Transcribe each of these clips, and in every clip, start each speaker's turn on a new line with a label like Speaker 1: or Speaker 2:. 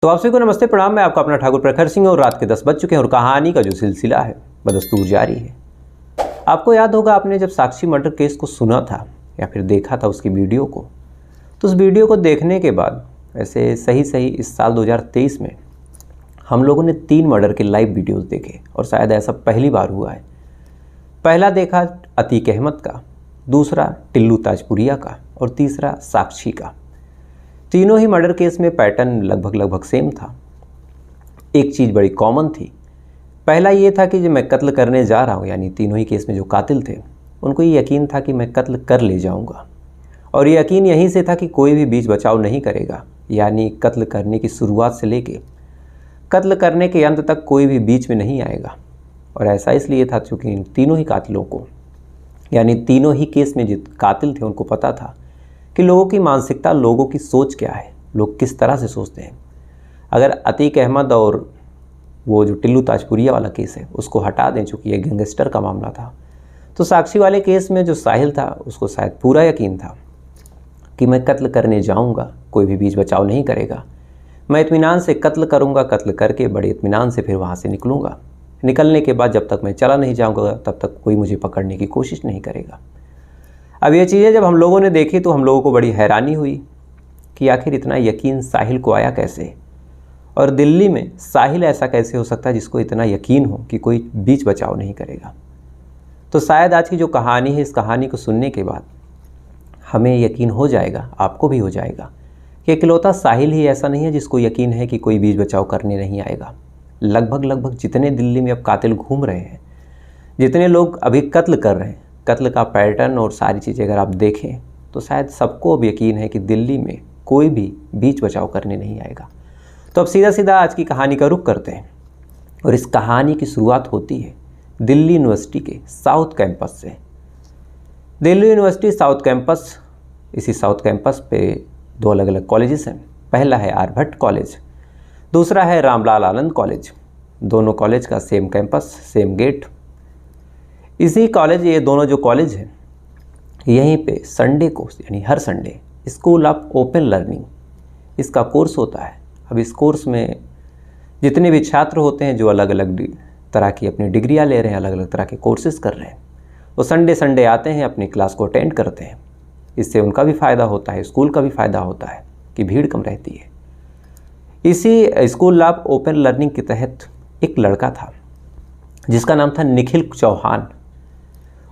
Speaker 1: तो आप सभी को नमस्ते प्रणाम। मैं आपका अपना ठाकुर प्रखर सिंह और रात के 10 बज चुके हैं और कहानी का जो सिलसिला है बदस्तूर जारी है। आपको याद होगा, आपने जब साक्षी मर्डर केस को सुना था या फिर देखा था उसकी वीडियो को, तो उस वीडियो को देखने के बाद ऐसे सही इस साल 2023 में हम लोगों ने 3 मर्डर के लाइव वीडियोज़ देखे और शायद ऐसा पहली बार हुआ है। पहला देखा अतीक अहमद का, दूसरा टिल्लू ताजपुरिया का और तीसरा साक्षी का। तीनों ही मर्डर केस में पैटर्न लगभग सेम था। एक चीज़ बड़ी कॉमन थी। पहला ये था कि जो मैं कत्ल करने जा रहा हूँ, यानी तीनों ही केस में जो कातिल थे उनको ये यकीन था कि मैं कत्ल कर ले जाऊँगा, और ये यकीन यहीं से था कि कोई भी बीच बचाव नहीं करेगा। यानी कत्ल करने की शुरुआत से लेके कत्ल करने के अंत तक कोई भी बीच में नहीं आएगा। और ऐसा इसलिए था क्योंकि इन तीनों ही कातिलों को, यानी तीनों ही केस में जो कातिल थे उनको पता था कि लोगों की मानसिकता, लोगों की सोच क्या है, लोग किस तरह से सोचते हैं। अगर अतीक अहमद और वो जो टिल्लू ताजपुरिया वाला केस है उसको हटा दें, चूँकि ये गैंगस्टर का मामला था, तो साक्षी वाले केस में जो साहिल था उसको शायद पूरा यकीन था कि मैं कत्ल करने जाऊंगा, कोई भी बीच बचाव नहीं करेगा, मैं इत्मीनान से कत्ल करूंगा, कत्ल करके बड़े इत्मीनान से फिर वहाँ से निकलूँगा। निकलने के बाद जब तक मैं चला नहीं जाऊँगा तब तक कोई मुझे पकड़ने की कोशिश नहीं करेगा। अब ये चीज़ें जब हम लोगों ने देखी तो हम लोगों को बड़ी हैरानी हुई कि आखिर इतना यकीन साहिल को आया कैसे, और दिल्ली में साहिल ऐसा कैसे हो सकता है जिसको इतना यकीन हो कि कोई बीच बचाव नहीं करेगा। तो शायद आज की जो कहानी है, इस कहानी को सुनने के बाद हमें यकीन हो जाएगा, आपको भी हो जाएगा कि इकलौता साहिल ही ऐसा नहीं है जिसको यकीन है कि कोई बीच बचाव करने नहीं आएगा। लगभग जितने दिल्ली में अब कातिल घूम रहे हैं, जितने लोग अभी कत्ल कर रहे हैं, कत्ल का पैटर्न और सारी चीज़ें अगर आप देखें तो शायद सबको अब यकीन है कि दिल्ली में कोई भी बीच बचाव करने नहीं आएगा। तो अब सीधा आज की कहानी का रुख करते हैं, और इस कहानी की शुरुआत होती है दिल्ली यूनिवर्सिटी के साउथ कैंपस से। दिल्ली यूनिवर्सिटी साउथ कैंपस, इसी साउथ कैंपस पे 2 अलग कॉलेजेस हैं। पहला है आर्यभट्ट कॉलेज, दूसरा है रामलाल आनंद कॉलेज। दोनों कॉलेज का सेम कैंपस, सेम गेट। इसी कॉलेज, ये दोनों जो कॉलेज हैं, यहीं पे संडे को, यानी हर Sunday school of open learning इसका कोर्स होता है। अब इस कोर्स में जितने भी छात्र होते हैं जो अलग अलग तरह की अपनी डिग्रियां ले रहे हैं, अलग अलग तरह के कोर्सेज़ कर रहे हैं, वो संडे आते हैं, अपनी क्लास को अटेंड करते हैं। इससे उनका भी फ़ायदा होता है, स्कूल का भी फ़ायदा होता है कि भीड़ कम रहती है। इसी स्कूल ऑफ ओपन लर्निंग के तहत एक लड़का था जिसका नाम था निखिल चौहान।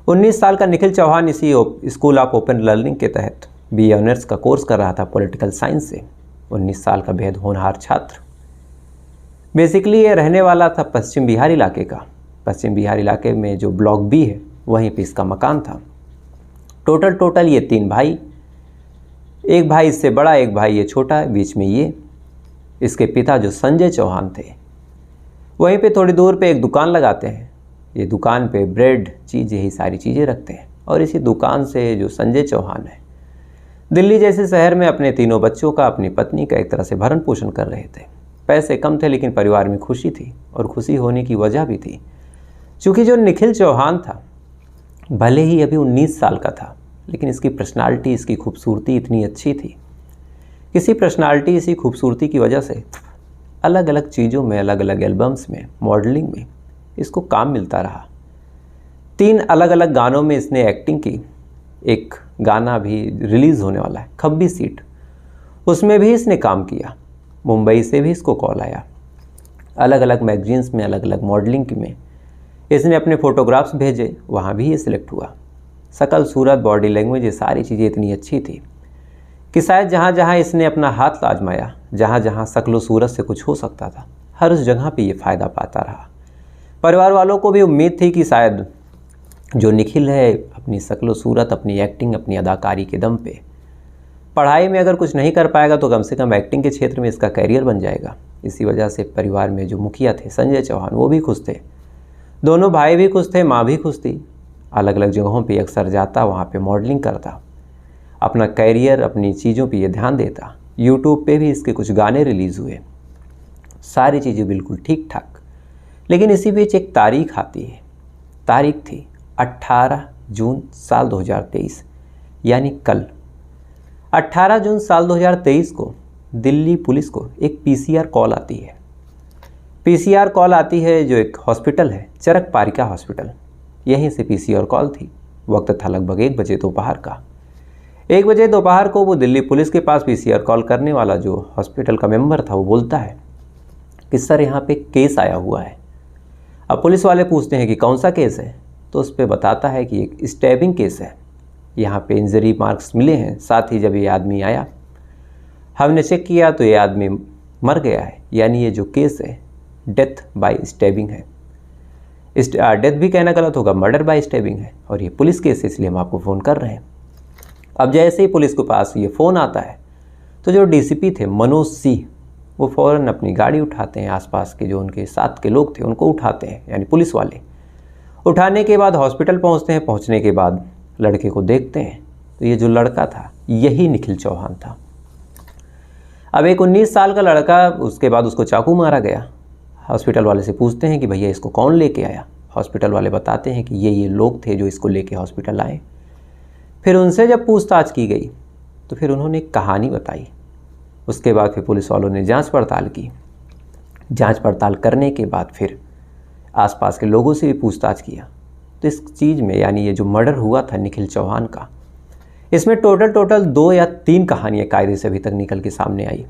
Speaker 1: 19 साल का निखिल चौहान इसी स्कूल ऑफ ओपन लर्निंग के तहत BA ऑनर्स का कोर्स कर रहा था पॉलिटिकल साइंस से। 19 साल का बेहद होनहार छात्र। बेसिकली ये रहने वाला था पश्चिम बिहार इलाके का। पश्चिम बिहार इलाके में जो ब्लॉक B है वहीं पे इसका मकान था। टोटल ये 3 भाई, एक भाई इससे बड़ा, एक भाई ये छोटा, बीच में ये इसके पिता जो संजय चौहान थे। वहीं पे थोड़ी दूर पे एक दुकान लगाते हैं। ये दुकान पे ब्रेड, चीज़, यही सारी चीज़ें रखते हैं। और इसी दुकान से जो संजय चौहान है, दिल्ली जैसे शहर में अपने 3 बच्चों का, अपनी पत्नी का एक तरह से भरण पोषण कर रहे थे। पैसे कम थे लेकिन परिवार में खुशी थी, और खुशी होने की वजह भी थी क्योंकि जो निखिल चौहान था, भले ही अभी 19 साल का था, लेकिन इसकी पर्सनालिटी, इसकी खूबसूरती इतनी अच्छी थी। इसी पर्सनालिटी, इसी खूबसूरती की वजह से अलग अलग चीज़ों में, अलग अलग एल्बम्स में, मॉडलिंग में इसको काम मिलता रहा। 3 अलग अलग गानों में इसने एक्टिंग की। एक गाना भी रिलीज़ होने वाला है, खब्बी सीट, उसमें भी इसने काम किया। मुंबई से भी इसको कॉल आया। अलग अलग मैगजीन्स में, अलग अलग मॉडलिंग में इसने अपने फ़ोटोग्राफ्स भेजे, वहाँ भी ये सिलेक्ट हुआ। शकल, सूरत, बॉडी लैंग्वेज, ये सारी चीज़ें इतनी अच्छी थी कि शायद जहाँ जहाँ इसने अपना हाथ आजमाया, जहाँ जहाँ शक्ल सूरत से कुछ हो सकता था, हर उस जगह पे ये फ़ायदा पाता रहा। परिवार वालों को भी उम्मीद थी कि शायद जो निखिल है अपनी शक्ल सूरत, अपनी एक्टिंग, अपनी अदाकारी के दम पे पढ़ाई में अगर कुछ नहीं कर पाएगा तो कम से कम एक्टिंग के क्षेत्र में इसका करियर बन जाएगा। इसी वजह से परिवार में जो मुखिया थे संजय चौहान, वो भी खुश थे। दोनों भाई भी खुश थे, माँ भी खुश थी। अलग अलग जगहों पे अक्सर जाता, वहाँ पे मॉडलिंग करता, अपना करियर, अपनी चीज़ों पे ये ध्यान देता। यूट्यूब पे भी इसके कुछ गाने रिलीज़ हुए, सारी चीज़ें बिल्कुल ठीक ठाक। लेकिन इसी बीच एक तारीख आती है। तारीख थी 18 जून साल 2023, यानी कल 18 जून साल 2023 को दिल्ली पुलिस को एक पीसीआर कॉल आती है। पीसीआर कॉल आती है जो एक हॉस्पिटल है, चरक पारिका हॉस्पिटल, यहीं से पीसीआर कॉल थी। वक्त था लगभग 1 बजे दोपहर का। 1 बजे दोपहर को वो दिल्ली पुलिस के पास पीसीआर कॉल करने वाला जो हॉस्पिटल का मेंबर था वो बोलता है कि सर यहाँ पे केस आया हुआ है। अब पुलिस वाले पूछते हैं कि कौन सा केस है, तो उस पर बताता है कि एक स्टैबिंग केस है। यहाँ पे इंजरी मार्क्स मिले हैं, साथ ही जब ये आदमी आया हमने चेक किया तो ये आदमी मर गया है, यानी ये जो केस है डेथ बाय स्टैबिंग है। डेथ भी कहना गलत होगा, मर्डर बाय स्टैबिंग है, और ये पुलिस केस है, इसलिए हम आपको फ़ोन कर रहे हैं। अब जैसे ही पुलिस के पास ये फ़ोन आता है तो जो डीसीपी थे मनोज सिंह, वो फ़ौरन अपनी गाड़ी उठाते हैं, आसपास के जो उनके साथ के लोग थे उनको उठाते हैं, यानी पुलिस वाले। उठाने के बाद हॉस्पिटल पहुंचते हैं। पहुंचने के बाद लड़के को देखते हैं तो ये जो लड़का था यही निखिल चौहान था। अब एक 19 साल का लड़का, उसके बाद उसको चाकू मारा गया। हॉस्पिटल वाले से पूछते हैं कि भैया इसको कौन लेके आया। हॉस्पिटल वाले बताते हैं कि ये लोग थे जो इसको लेके हॉस्पिटल आए। फिर उनसे जब पूछताछ की गई तो फिर उन्होंने एक कहानी बताई। उसके बाद फिर पुलिस वालों ने जांच पड़ताल की। जांच पड़ताल करने के बाद फिर आसपास के लोगों से भी पूछताछ किया। तो इस चीज़ में, यानी ये जो मर्डर हुआ था निखिल चौहान का, इसमें टोटल 2 या 3 कहानियाँ कायदे से अभी तक निकल के सामने आई।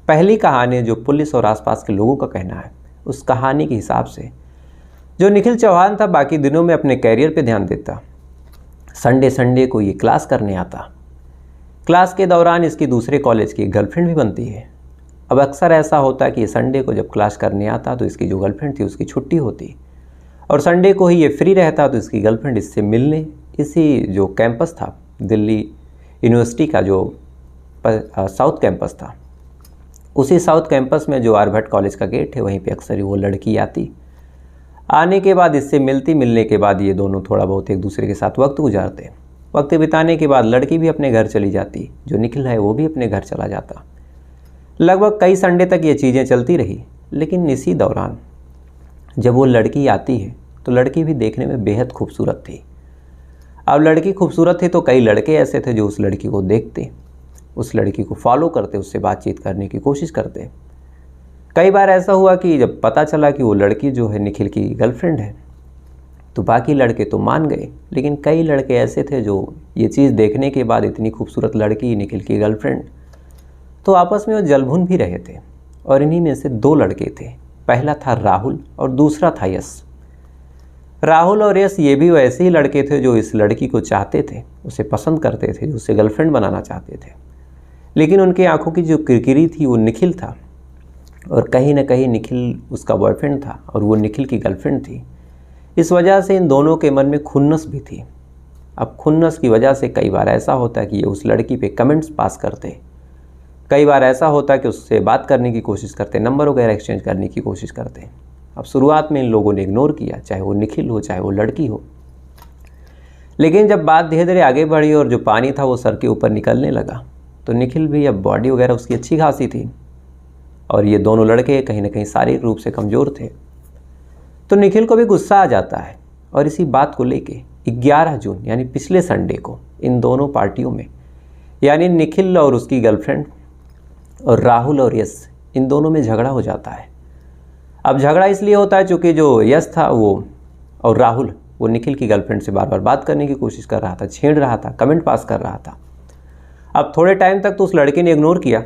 Speaker 1: पहली कहानी जो पुलिस और आसपास के लोगों का कहना है, उस कहानी के हिसाब से जो निखिल चौहान था बाकी दिनों में अपने कैरियर पे ध्यान देता। संडे को ये क्लास करने आता। क्लास के दौरान इसकी दूसरे कॉलेज की गर्लफ्रेंड भी बनती है। अब अक्सर ऐसा होता है कि संडे को जब क्लास करने आता तो इसकी जो गर्लफ्रेंड थी उसकी छुट्टी होती, और संडे को ही ये फ्री रहता तो इसकी गर्लफ्रेंड इससे मिलने इसी जो कैंपस था, दिल्ली यूनिवर्सिटी का जो साउथ कैंपस था, उसी साउथ कैंपस में जो आर्यभट्ट कॉलेज का गेट है वहीं पे अक्सर ही वो लड़की आती। आने के बाद इससे मिलती, मिलने के बाद ये दोनों थोड़ा बहुत एक दूसरे के साथ वक्त गुजारते। वक्त बिताने के बाद लड़की भी अपने घर चली जाती, जो निखिल है वो भी अपने घर चला जाता। लगभग कई संडे तक ये चीज़ें चलती रही। लेकिन इसी दौरान जब वो लड़की आती है तो लड़की भी देखने में बेहद खूबसूरत थी। अब लड़की खूबसूरत थी तो कई लड़के ऐसे थे जो उस लड़की को देखते, उस लड़की को फॉलो करते, उससे बातचीत करने की कोशिश करते। कई बार ऐसा हुआ कि जब पता चला कि वो लड़की जो है निखिल की गर्लफ्रेंड है तो बाकी लड़के तो मान गए, लेकिन कई लड़के ऐसे थे जो ये चीज़ देखने के बाद, इतनी खूबसूरत लड़की निखिल की गर्लफ्रेंड, तो आपस में वो जलभुन भी रहे थे। और इन्हीं में से 2 लड़के थे। पहला था राहुल और दूसरा था यश। राहुल और यश ये भी वैसे ही लड़के थे जो इस लड़की को चाहते थे, उसे पसंद करते थे, उसे गर्लफ्रेंड बनाना चाहते थे। लेकिन उनकी आंखों की जो किरकिरी थी वो निखिल था, और कहीं ना कहीं निखिल उसका बॉयफ्रेंड था और वो निखिल की गर्लफ्रेंड थी। इस वजह से इन दोनों के मन में खुन्नस भी थी। अब खुन्नस की वजह से कई बार ऐसा होता है कि ये उस लड़की पे कमेंट्स पास करते, कई बार ऐसा होता है कि उससे बात करने की कोशिश करते, नंबर वगैरह एक्सचेंज करने की कोशिश करते। अब शुरुआत में इन लोगों ने इग्नोर किया, चाहे वो निखिल हो चाहे वो लड़की हो। लेकिन जब बात धीरे धीरे आगे बढ़ी और जो पानी था वो सर के ऊपर निकलने लगा, तो निखिल भी, अब बॉडी वगैरह उसकी अच्छी खासी थी और ये दोनों लड़के कहीं ना कहीं शारीरिक रूप से कमज़ोर थे, तो निखिल को भी गुस्सा आ जाता है। और इसी बात को लेके 11 जून यानी पिछले संडे को इन दोनों पार्टियों में, यानी निखिल और उसकी गर्लफ्रेंड और राहुल और यश, इन दोनों में झगड़ा हो जाता है। अब झगड़ा इसलिए होता है चूँकि जो यश था वो और राहुल, वो निखिल की गर्लफ्रेंड से बार बार बात करने की कोशिश कर रहा था, छेड़ रहा था, कमेंट पास कर रहा था। अब थोड़े टाइम तक तो उस लड़के ने इग्नोर किया,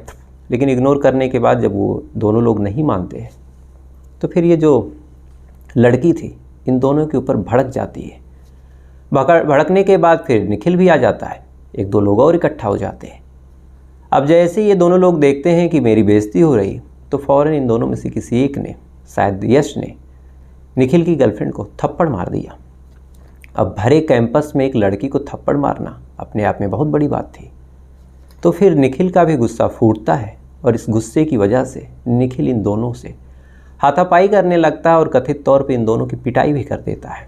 Speaker 1: लेकिन इग्नोर करने के बाद जब वो दोनों लोग नहीं मानते हैं तो फिर ये जो लड़की थी इन दोनों के ऊपर भड़क जाती है। भड़कने के बाद फिर निखिल भी आ जाता है, 1-2 लोग और इकट्ठा हो जाते हैं। अब जैसे ये दोनों लोग देखते हैं कि मेरी बेइज्जती हो रही, तो फ़ौरन इन दोनों में से किसी एक ने, शायद यश ने, निखिल की गर्लफ्रेंड को थप्पड़ मार दिया। अब भरे कैंपस में एक लड़की को थप्पड़ मारना अपने आप में बहुत बड़ी बात थी। तो फिर निखिल का भी गुस्सा फूटता है और इस गुस्से की वजह से निखिल इन दोनों से हाथापाई करने लगता है और कथित तौर पे इन दोनों की पिटाई भी कर देता है।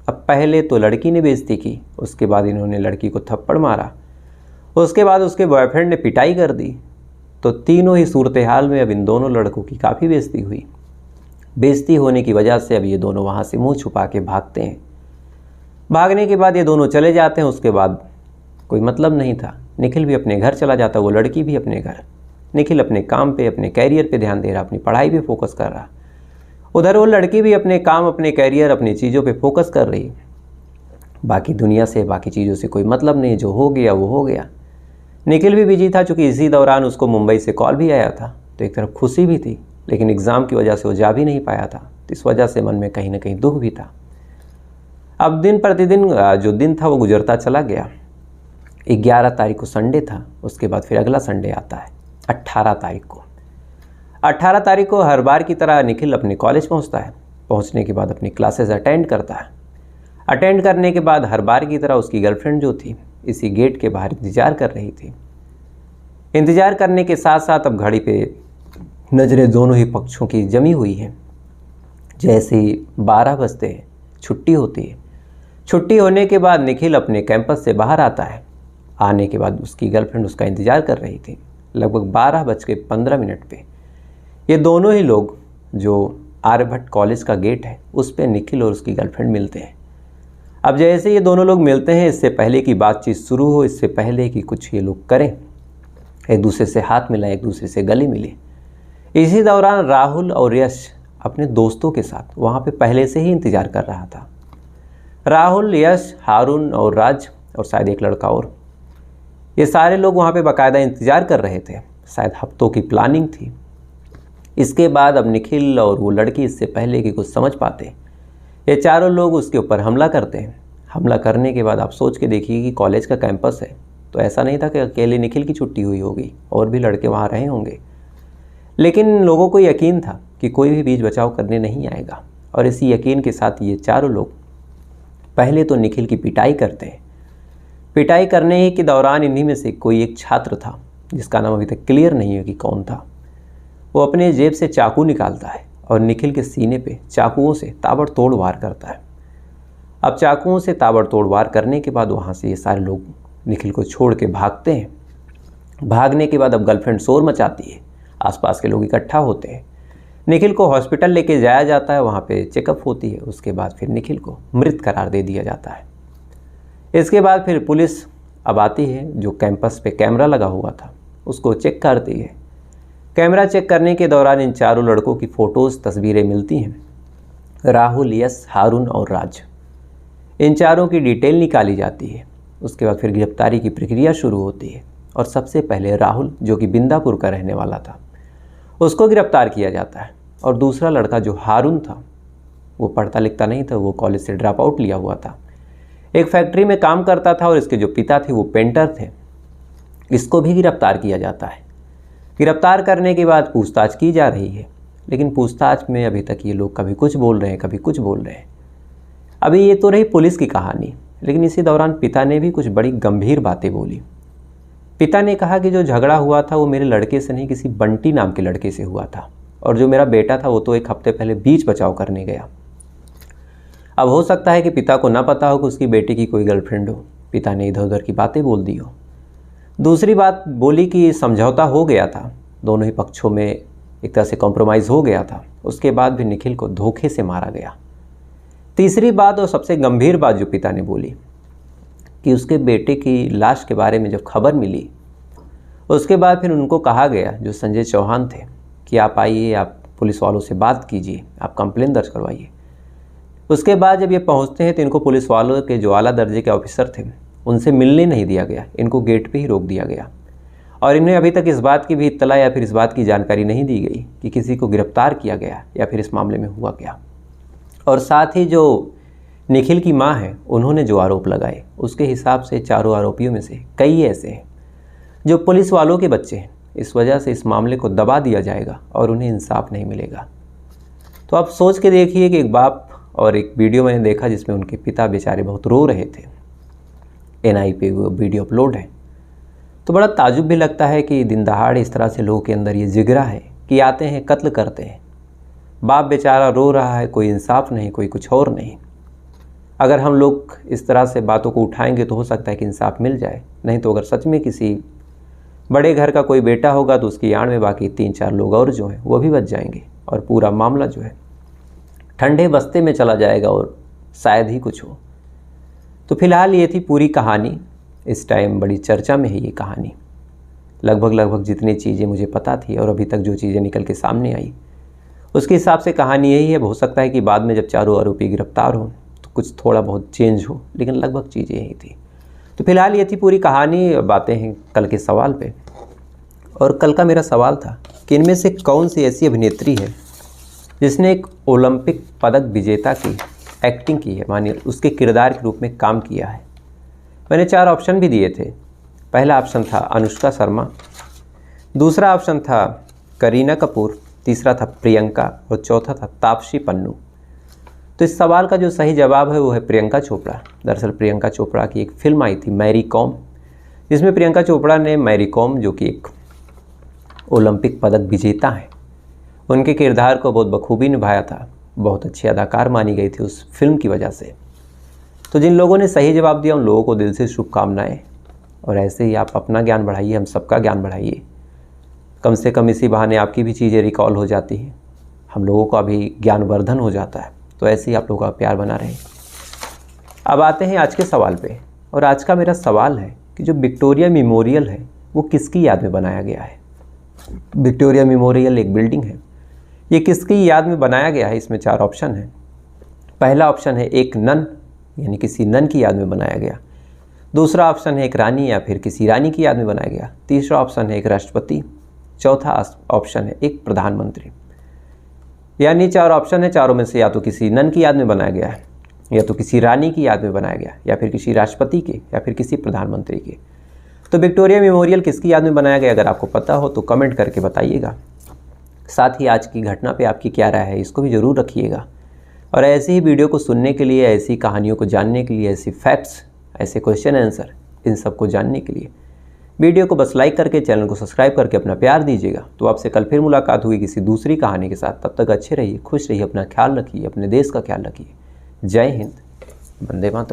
Speaker 1: अब पहले तो लड़की ने बेइज्जती की, उसके बाद इन्होंने लड़की को थप्पड़ मारा, उसके बाद उसके बॉयफ्रेंड ने पिटाई कर दी। तो तीनों ही सूरत हाल में अब इन दोनों लड़कों की काफ़ी बेइज्जती हुई। बेइज्जती होने की वजह से अब ये दोनों वहाँ से मुँह छुपा के भागते हैं। भागने के बाद ये दोनों चले जाते हैं। उसके बाद कोई मतलब नहीं था, निखिल भी अपने घर चला जाता, वो लड़की भी अपने घर। निखिल अपने काम पे, अपने कैरियर पे ध्यान दे रहा, अपनी पढ़ाई पे फोकस कर रहा। उधर वो लड़की भी अपने काम, अपने कैरियर, अपनी चीज़ों पे फोकस कर रही। बाकी दुनिया से, बाकी चीज़ों से कोई मतलब नहीं, जो हो गया वो हो गया। निखिल भी बिजी था, चूँकि इसी दौरान उसको मुंबई से कॉल भी आया था। तो एक तरफ खुशी भी थी, लेकिन एग्ज़ाम की वजह से वो जा भी नहीं पाया था। तो इस वजह से मन में कहीं ना कहीं दुख भी था। अब दिन प्रतिदिन जो दिन था वो गुजरता चला गया। 11 तारीख को संडे था, उसके बाद फिर अगला संडे आता है 18 तारीख को। 18 तारीख को हर बार की तरह निखिल अपने कॉलेज पहुंचता है। पहुंचने के बाद अपनी क्लासेस अटेंड करता है। अटेंड करने के बाद हर बार की तरह उसकी गर्लफ्रेंड जो थी इसी गेट के बाहर इंतज़ार कर रही थी। इंतज़ार करने के साथ साथ अब घड़ी पे नज़रें दोनों ही पक्षों की जमी हुई है। जैसे ही 12 बजते हैं, छुट्टी होती है। छुट्टी होने के बाद निखिल अपने कैंपस से बाहर आता है। आने के बाद उसकी गर्लफ्रेंड उसका इंतज़ार कर रही थी। लगभग 12:15 पे ये दोनों ही लोग, जो आर्यभट्ट कॉलेज का गेट है उस पर निखिल और उसकी गर्लफ्रेंड मिलते हैं। अब जैसे ये दोनों लोग मिलते हैं, इससे पहले कि बातचीत शुरू हो, इससे पहले कि कुछ ये लोग करें, एक दूसरे से हाथ मिलाएं, एक दूसरे से गले मिले। इसी दौरान राहुल और यश अपने दोस्तों के साथ वहाँ पे पहले से ही इंतज़ार कर रहा था। राहुल, यश, हारून और राज और शायद एक लड़का और, ये सारे लोग वहाँ पे बाकायदा इंतज़ार कर रहे थे। शायद हफ्तों की प्लानिंग थी। इसके बाद अब निखिल और वो लड़की, इससे पहले कि कुछ समझ पाते, ये चारों लोग उसके ऊपर हमला करते हैं। हमला करने के बाद आप सोच के देखिए कि कॉलेज का कैंपस है, तो ऐसा नहीं था कि अकेले निखिल की छुट्टी हुई होगी, और भी लड़के वहाँ रहे होंगे। लेकिन लोगों को यकीन था कि कोई भी बीच बचाव करने नहीं आएगा, और इसी यकीन के साथ ये चारों लोग पहले तो निखिल की पिटाई करते हैं। पिटाई करने ही के दौरान इन्हीं में से कोई एक छात्र था, जिसका नाम अभी तक क्लियर नहीं है कि कौन था। वो अपने जेब से चाकू निकालता है और निखिल के सीने पे चाकुओं से ताबड़तोड़ वार करता है। अब चाकुओं से ताबड़तोड़ वार करने के बाद वहाँ से ये सारे लोग निखिल को छोड़ के भागते हैं। भागने के बाद अब गर्लफ्रेंड शोर मचाती है, आसपास के लोग इकट्ठा होते हैं। निखिल को हॉस्पिटल लेके जाया जाता है, वहाँ पे चेकअप होती है। उसके बाद फिर निखिल को मृत करार दे दिया जाता है। इसके बाद फिर पुलिस अब आती है, जो कैंपस पे कैमरा लगा हुआ था उसको चेक करती है। कैमरा चेक करने के दौरान इन चारों लड़कों की फ़ोटोज़, तस्वीरें मिलती हैं। राहुल, यश, हारून और राज, इन चारों की डिटेल निकाली जाती है। उसके बाद फिर गिरफ्तारी की प्रक्रिया शुरू होती है, और सबसे पहले राहुल, जो कि बिंदापुर का रहने वाला था, उसको गिरफ्तार किया जाता है। और दूसरा लड़का जो हारून था, वो पढ़ता लिखता नहीं था, वो कॉलेज से ड्रॉप आउट लिया हुआ था, एक फैक्ट्री में काम करता था, और इसके जो पिता थे वो पेंटर थे। इसको भी गिरफ्तार किया जाता है। गिरफ्तार करने के बाद पूछताछ की जा रही है, लेकिन पूछताछ में अभी तक ये लोग कभी कुछ बोल रहे हैं, कभी कुछ बोल रहे हैं। अभी ये तो रही पुलिस की कहानी, लेकिन इसी दौरान पिता ने भी कुछ बड़ी गंभीर बातें बोली। पिता ने कहा कि जो झगड़ा हुआ था वो मेरे लड़के से नहीं, किसी बंटी नाम के लड़के से हुआ था, और जो मेरा बेटा था वो तो एक हफ्ते पहले बीच बचाव करने गया। अब हो सकता है कि पिता को ना पता हो कि उसकी बेटी की कोई गर्लफ्रेंड हो। पिता ने इधर उधर की बातें बोल दी हो। दूसरी बात बोली कि समझौता हो गया था, दोनों ही पक्षों में एक तरह से कॉम्प्रोमाइज़ हो गया था। उसके बाद भी निखिल को धोखे से मारा गया। तीसरी बात और सबसे गंभीर बात जो पिता ने बोली कि उसके बेटे की लाश के बारे में जब खबर मिली, उसके बाद फिर उनको कहा गया, जो संजय चौहान थे, कि आप आइए, आप पुलिस वालों से बात कीजिए, आप कंप्लेन दर्ज करवाइए। उसके बाद जब ये पहुंचते हैं तो इनको पुलिस वालों के जो आला दर्जे के ऑफिसर थे उनसे मिलने नहीं दिया गया, इनको गेट पे ही रोक दिया गया। और इन्हें अभी तक इस बात की भी इत्तला या फिर इस बात की जानकारी नहीं दी गई कि किसी को गिरफ्तार किया गया या फिर इस मामले में हुआ क्या। और साथ ही जो निखिल की मां है, उन्होंने जो आरोप लगाए, उसके हिसाब से चारों आरोपियों में से कई ऐसे हैं जो पुलिस वालों के बच्चे हैं। इस वजह से इस मामले को दबा दिया जाएगा और उन्हें इंसाफ नहीं मिलेगा। तो आप सोच के देखिए कि एक बाप, और एक वीडियो मैंने देखा जिसमें उनके पिता बेचारे बहुत रो रहे थे, NI पे वो वीडियो अपलोड है। तो बड़ा ताजुब भी लगता है कि दिन दहाड़ इस तरह से लोगों के अंदर ये जिगरा है कि आते हैं, कत्ल करते हैं। बाप बेचारा रो रहा है, कोई इंसाफ नहीं, कोई कुछ और नहीं। अगर हम लोग इस तरह से बातों को उठाएंगे तो हो सकता है कि इंसाफ मिल जाए, नहीं तो अगर सच में किसी बड़े घर का कोई बेटा होगा तो उसकी आड़ में बाकी 3-4 लोग और जो हैं वो भी बच जाएंगे, और पूरा मामला जो है ठंडे बस्ते में चला जाएगा, और शायद ही कुछ हो। तो फिलहाल ये थी पूरी कहानी। इस टाइम बड़ी चर्चा में है ये कहानी। लगभग जितनी चीज़ें मुझे पता थी और अभी तक जो चीज़ें निकल के सामने आई उसके हिसाब से कहानी यही है। हो सकता है कि बाद में जब चारों आरोपी गिरफ्तार हों तो कुछ थोड़ा बहुत चेंज हो, लेकिन लगभग चीज़ें यही थी। तो फिलहाल ये थी पूरी कहानी। बातें हैं कल के सवाल पे, और कल का मेरा सवाल था कि इनमें से कौन सी ऐसी अभिनेत्री है जिसने एक ओलंपिक पदक विजेता की एक्टिंग की है, मानिए उसके किरदार के रूप में काम किया है। मैंने 4 ऑप्शन भी दिए थे। पहला ऑप्शन था अनुष्का शर्मा, दूसरा ऑप्शन था करीना कपूर, तीसरा था प्रियंका और चौथा था तापसी पन्नू। तो इस सवाल का जो सही जवाब है वो है प्रियंका चोपड़ा। दरअसल प्रियंका चोपड़ा की एक फिल्म आई थी मैरी कॉम, जिसमें प्रियंका चोपड़ा ने मैरी कॉम जो कि एक ओलंपिक पदक विजेता हैं उनके किरदार को बहुत बखूबी निभाया था। बहुत अच्छी अदाकार मानी गई थी उस फिल्म की वजह से। तो जिन लोगों ने सही जवाब दिया उन लोगों को दिल से शुभकामनाएं, और ऐसे ही आप अपना ज्ञान बढ़ाइए, हम सबका ज्ञान बढ़ाइए। कम से कम इसी बहाने आपकी भी चीज़ें रिकॉल हो जाती हैं, हम लोगों का भी ज्ञानवर्धन हो जाता है। तो ऐसे ही आप लोगों का प्यार बना रहे। अब आते हैं आज के सवाल पे, और आज का मेरा सवाल है कि जो विक्टोरिया मेमोरियल है वो किसकी याद में बनाया गया है। विक्टोरिया मेमोरियल एक बिल्डिंग है, ये किसकी याद में बनाया गया है। इसमें 4 ऑप्शन हैं। पहला ऑप्शन है एक नन, यानी किसी नन की याद में बनाया गया। दूसरा ऑप्शन है एक रानी या फिर किसी रानी की याद में बनाया गया। तीसरा ऑप्शन है एक राष्ट्रपति। चौथा ऑप्शन है एक प्रधानमंत्री। यानी 4 ऑप्शन है, चारों में से या तो किसी नन की याद में बनाया गया है, या तो किसी रानी की याद में बनाया गया, या फिर किसी राष्ट्रपति के, या फिर किसी प्रधानमंत्री के। तो विक्टोरिया मेमोरियल किसकी याद में बनाया गया, अगर आपको पता हो तो कमेंट करके बताइएगा। साथ ही आज की घटना पे आपकी क्या राय है इसको भी ज़रूर रखिएगा। और ऐसी ही वीडियो को सुनने के लिए, ऐसी कहानियों को जानने के लिए, ऐसी फैक्ट्स, ऐसे क्वेश्चन आंसर, इन सब को जानने के लिए वीडियो को बस लाइक करके, चैनल को सब्सक्राइब करके अपना प्यार दीजिएगा। तो आपसे कल फिर मुलाकात होगी किसी दूसरी कहानी के साथ। तब तक अच्छे रहिए, खुश रहिए, अपना ख्याल रखिए, अपने देश का ख्याल रखिए। जय हिंद, वंदे मातरम।